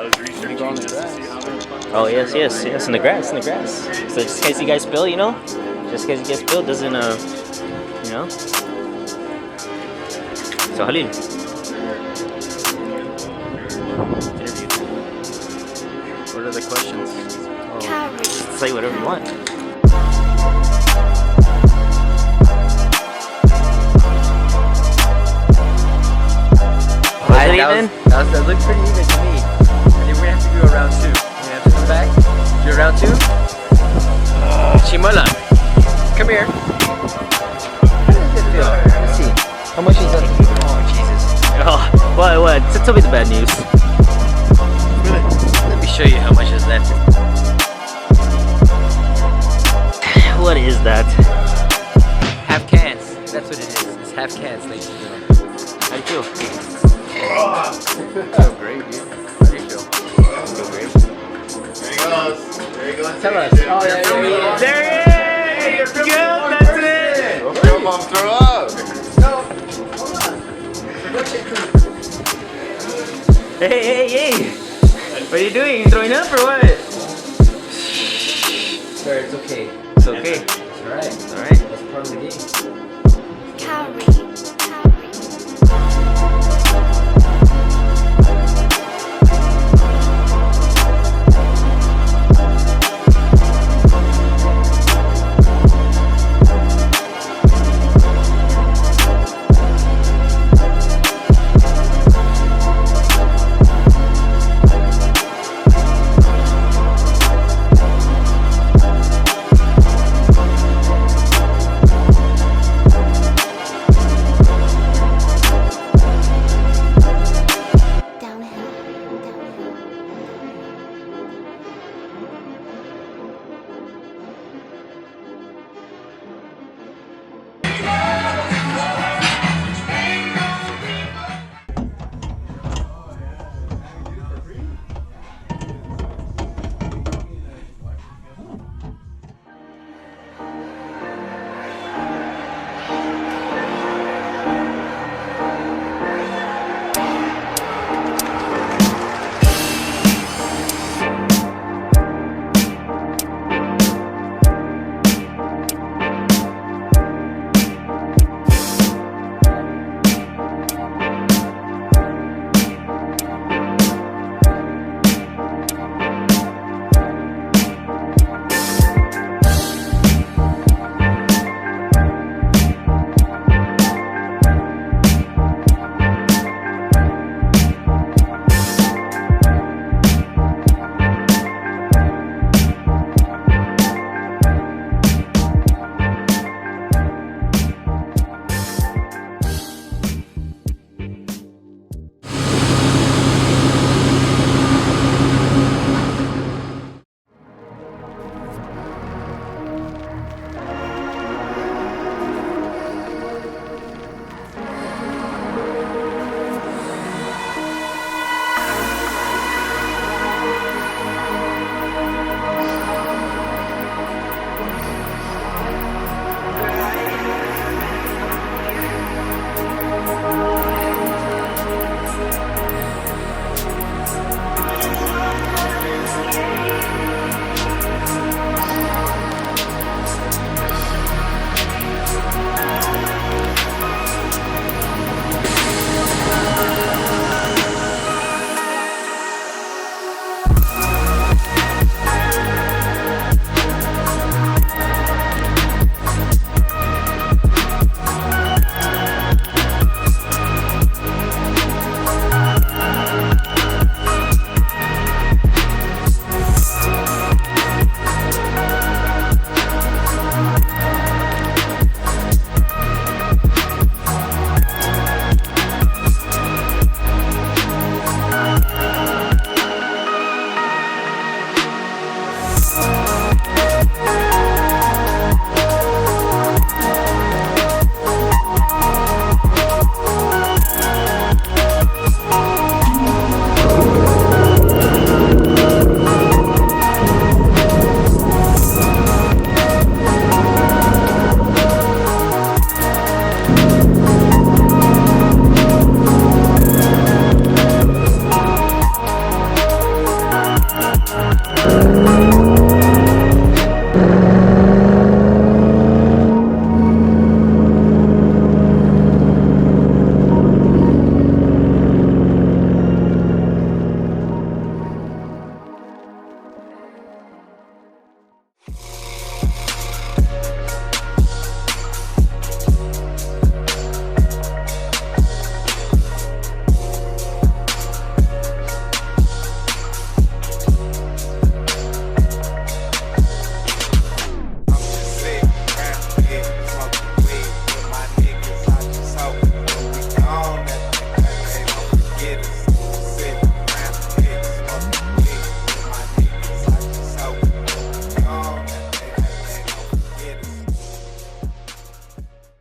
was researching just to see how much. Oh yes, in the grass, So just in case you guys spill, you know, just in case you get spilled, doesn't you know. So Halil, interview. What are the questions? Oh, say whatever you want. That looked pretty even to me. I think we're gonna have to do a round two. We're gonna have to come back, do a round two. Chimola, come here. How does it feel? Let's see. How much is that? Oh, Jesus. Oh, what? Tell me the bad news. Let me show you how much is left. What is that? Half cans. That's what it is. It's half cans, ladies and gentlemen. How do you feel? Feel great, dude. How do you feel? Feel great. There he goes. Tell us. Oh, yeah. There it is! Good, that's it! Don't throw him off, throw up. Hey! What are you doing? Throwing up or what? Sir, it's okay. It's okay. It's alright. Alright. That's part of the game. Carry.